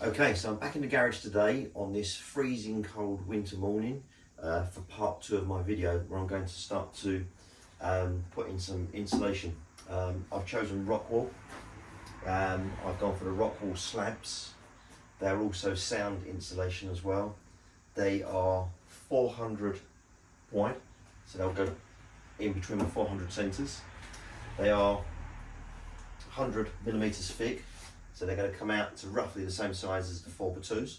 Okay, so I'm back in the garage today on this freezing cold winter morning for part 2 of my video where I'm going to start to put in some insulation. I've chosen rockwool. I've gone for the rockwool slabs. They're also sound insulation as well. They are 400 wide, so they'll go in between the 400 centres. They are 100 millimetres thick. So they're going to come out to roughly the same size as the 4x2s,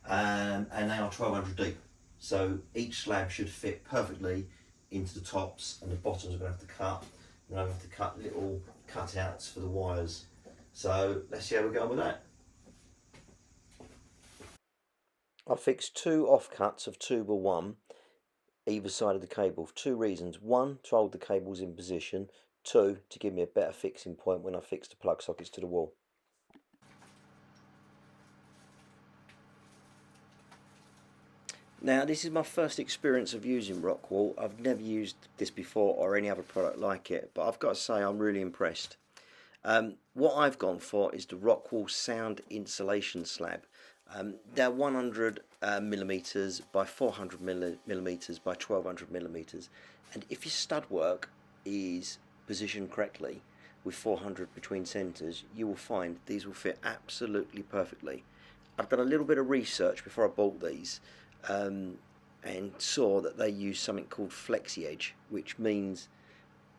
and they are 1200 deep. So each slab should fit perfectly into the tops, and the bottoms are going to have to cut. And I have to cut little cutouts for the wires. So let's see how we're going with that. I fixed 2 offcuts of 2x1 either side of the cable for 2 reasons. 1, to hold the cables in position. 2, to give me a better fixing point when I fix the plug sockets to the wall. Now this is my first experience of using rockwool. I've never used this before or any other product like it, but I've got to say I'm really impressed. What I've gone for is the rockwool sound insulation slab. They're 100 millimeters by 400 millimeters by 1200 millimeters, and if your stud work is positioned correctly with 400 between centres, you will find these will fit absolutely perfectly. I've done a little bit of research before I bought these and saw that they use something called flexi edge, which means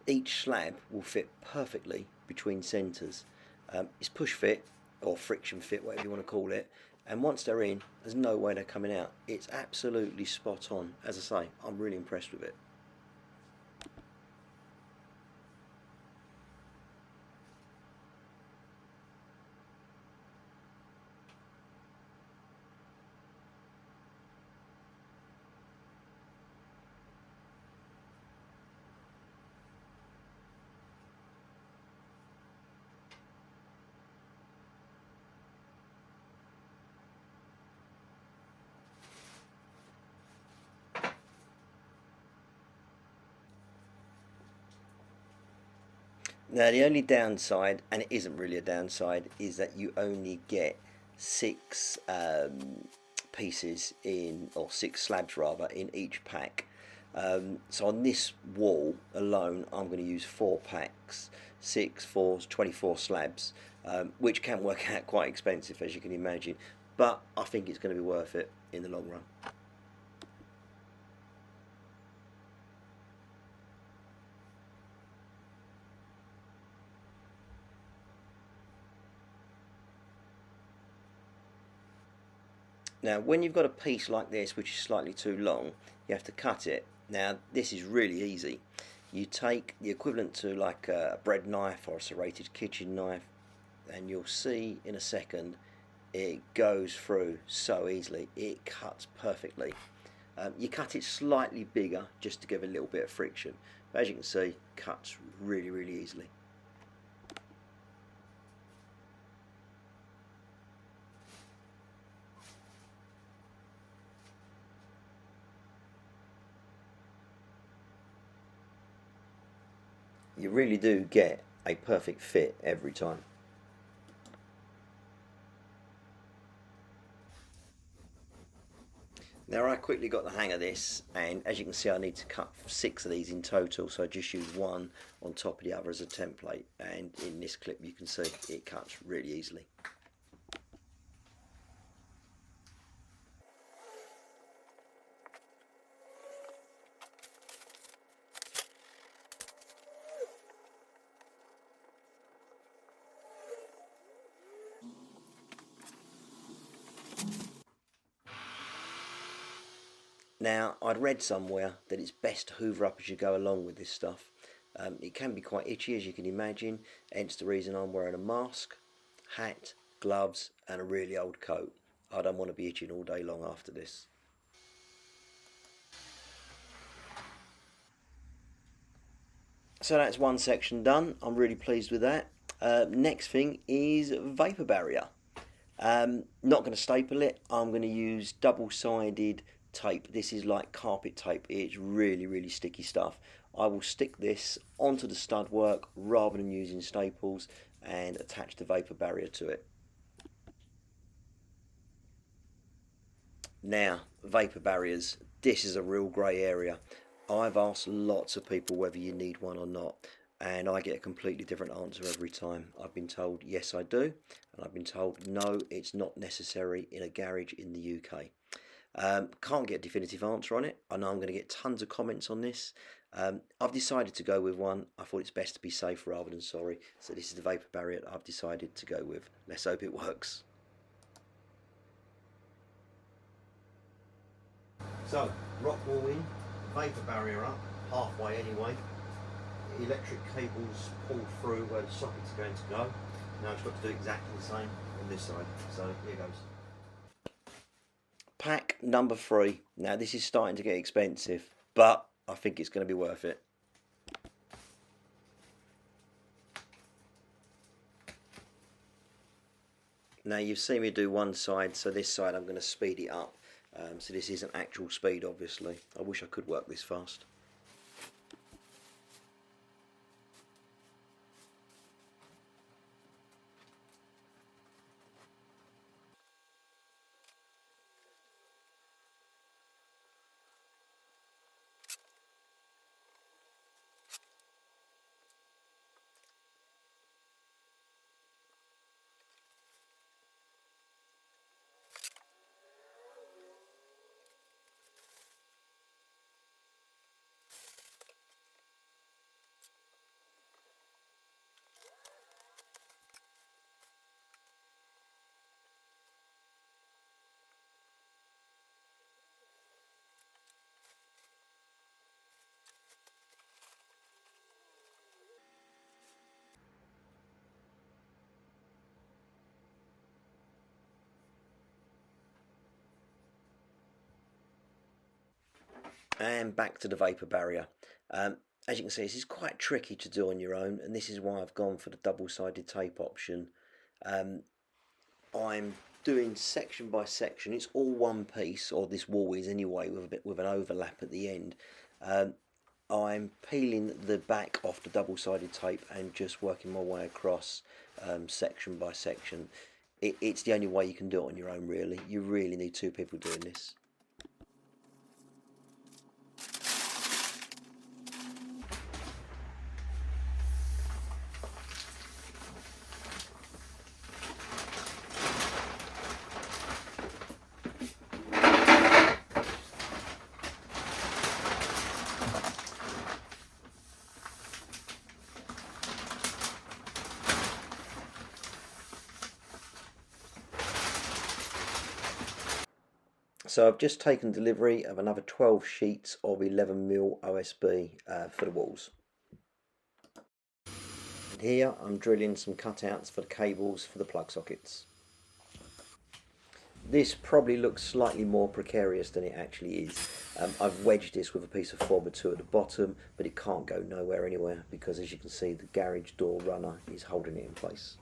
each slab will fit perfectly between centres. It's push fit or friction fit, whatever you want to call it, and once they're in, there's no way they're coming out. It's absolutely spot on. As I say, I'm really impressed with it. Now the only downside, and it isn't really a downside, is that you only get 6 pieces in, or 6 slabs rather, in each pack. So on this wall alone I'm going to use 4 packs, 6, 4, 24 slabs, which can work out quite expensive, as you can imagine, but I think it's going to be worth it in the long run. Now when you've got a piece like this which is slightly too long, you have to cut it. Now this is really easy. You take the equivalent to like a bread knife or a serrated kitchen knife, and you'll see in a second it goes through so easily. It cuts perfectly. You cut it slightly bigger just to give a little bit of friction, but as you can see, cuts really easily. You really do get a perfect fit every time. Now I quickly got the hang of this, and as you can see I need to cut 6 of these in total, so I just use one on top of the other as a template, and in this clip you can see it cuts really easily. Now, I'd read somewhere that it's best to hoover up as you go along with this stuff. It can be quite itchy, as you can imagine, hence the reason I'm wearing a mask, hat, gloves and a really old coat. I don't want to be itching all day long after this. So that's one section done. I'm really pleased with that. Next thing is vapor barrier. Not going to staple it. I'm going to use double-sided tape. This is like carpet tape. It's really sticky stuff. I will stick this onto the stud work rather than using staples and attach the vapor barrier to it. Now, vapour barriers. This is a real grey area. I've asked lots of people whether you need one or not, and I get a completely different answer every time. I've been told yes I do, and I've been told no, it's not necessary in a garage in the UK. Can't get a definitive answer on it. I know I'm going to get tons of comments on this. I've decided to go with one. I thought it's best to be safe rather than sorry. So this is the vapour barrier I've decided to go with. Let's hope it works. So, rock wall in, vapour barrier up, halfway anyway. Electric cables pull through where the sockets are going to go. Now I've got to do exactly the same on this side. So here goes. Pack number 3. Now this is starting to get expensive, but I think it's going to be worth it. Now you've seen me do one side, so this side I'm going to speed it up. So this isn't actual speed, obviously. I wish I could work this fast. And back to the vapour barrier. As you can see, this is quite tricky to do on your own, and this is why I've gone for the double-sided tape option. I'm doing section by section. It's all one piece, or this wall is anyway, with an overlap at the end. I'm peeling the back off the double-sided tape and just working my way across section by section. It's the only way you can do it on your own, really. You really need 2 people doing this. So I've just taken delivery of another 12 sheets of 11mm OSB for the walls. And here I'm drilling some cutouts for the cables for the plug sockets. This probably looks slightly more precarious than it actually is. I've wedged this with a piece of 4x2 at the bottom, but it can't go nowhere anywhere because, as you can see, the garage door runner is holding it in place.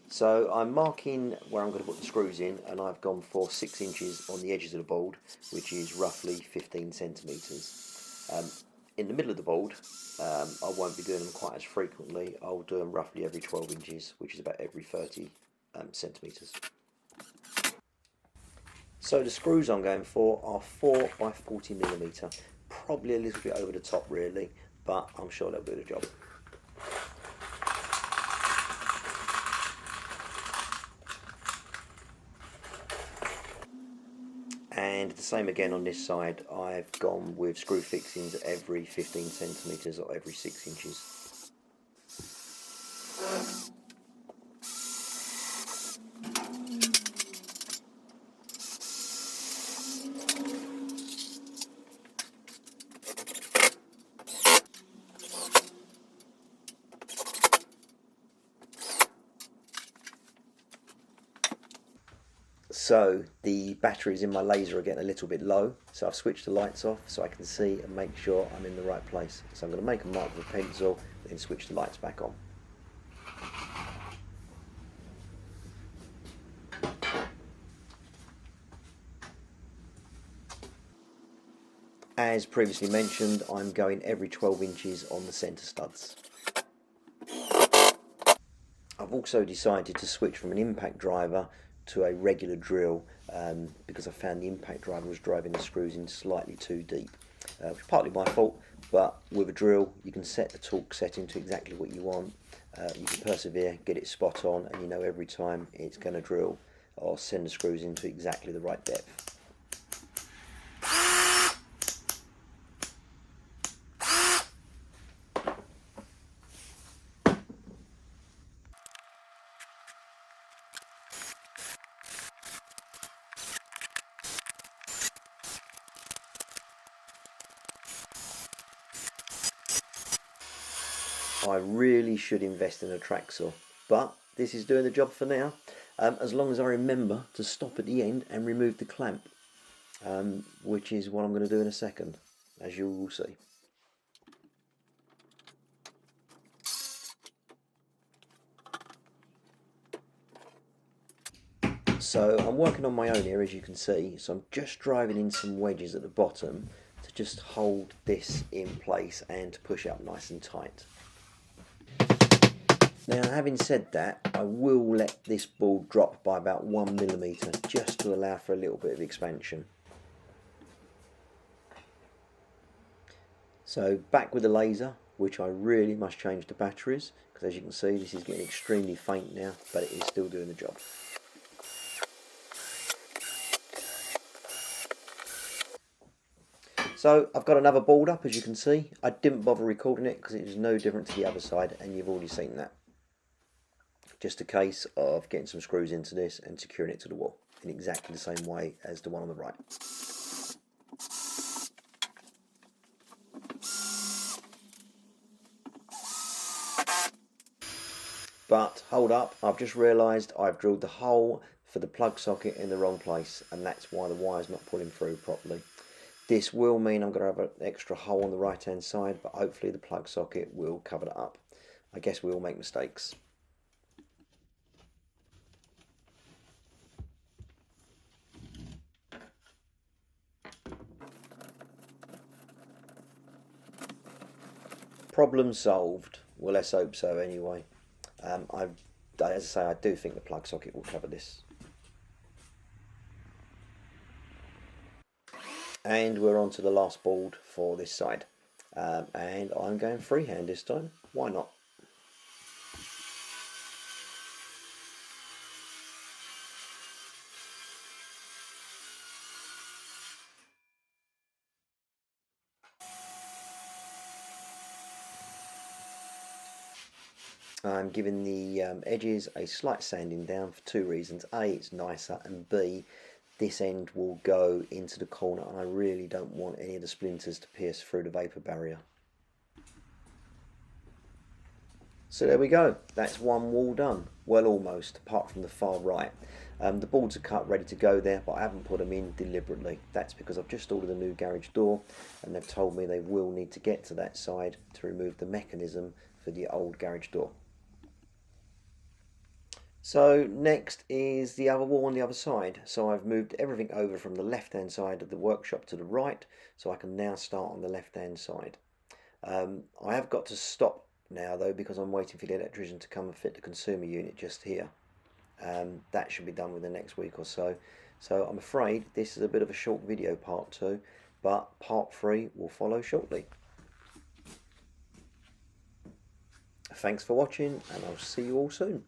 So I'm marking where I'm going to put the screws in, and I've gone for 6 inches on the edges of the board, which is roughly 15 centimetres. In the middle of the board, I won't be doing them quite as frequently. I'll do them roughly every 12 inches, which is about every 30 centimetres. So the screws I'm going for are 4x40mm, probably a little bit over the top really, but I'm sure they'll do the job. And the same again on this side. I've gone with screw fixings every 15 centimetres or every 6 inches. So the batteries in my laser are getting a little bit low, so I've switched the lights off so I can see and make sure I'm in the right place. So I'm going to make a mark with a pencil, then switch the lights back on. As previously mentioned, I'm going every 12 inches on the centre studs. I've I've also decided to switch from an impact driver to a regular drill because I found the impact driver was driving the screws in slightly too deep, which is partly my fault, but with a drill you can set the torque setting to exactly what you want. You can persevere, get it spot on, and you know every time it's going to drill or send the screws into exactly the right depth. I really should invest in a track saw, but this is doing the job for now, as long as I remember to stop at the end and remove the clamp, which is what I'm going to do in a second, as you will see. So I'm working on my own here, as you can see, so I'm just driving in some wedges at the bottom to just hold this in place and to push up nice and tight. Now, having said that, I will let this ball drop by about 1mm just to allow for a little bit of expansion. So back with the laser, which I really must change the batteries, because as you can see this is getting extremely faint now, but it is still doing the job. So I've got another board up, as you can see. I didn't bother recording it because it was no different to the other side, and you've already seen that. Just a case of getting some screws into this and securing it to the wall in exactly the same way as the one on the right. But hold up, I've just realised I've drilled the hole for the plug socket in the wrong place, and that's why the wire's not pulling through properly. This will mean I'm going to have an extra hole on the right hand side, but hopefully the plug socket will cover that up. I guess we all make mistakes. Problem solved. Well, let's hope so anyway. As I say, I do think the plug socket will cover this. And we're on to the last board for this side. And I'm going freehand this time. Why not? I'm giving the edges a slight sanding down for two reasons. A, it's nicer, and B, this end will go into the corner and I really don't want any of the splinters to pierce through the vapour barrier. So there we go, that's one wall done. Well, almost, apart from the far right. The boards are cut, ready to go there, but I haven't put them in deliberately. That's because I've just ordered a new garage door and they've told me they will need to get to that side to remove the mechanism for the old garage door. So next is the other wall on the other side. So I've moved everything over from the left hand side of the workshop to the right, so I can now start on the left hand side. I have got to stop now though because I'm waiting for the electrician to come and fit the consumer unit just here. That should be done within the next week or so. So I'm afraid this is a bit of a short video, part 2, but part 3 will follow shortly. Thanks for watching and I'll see you all soon.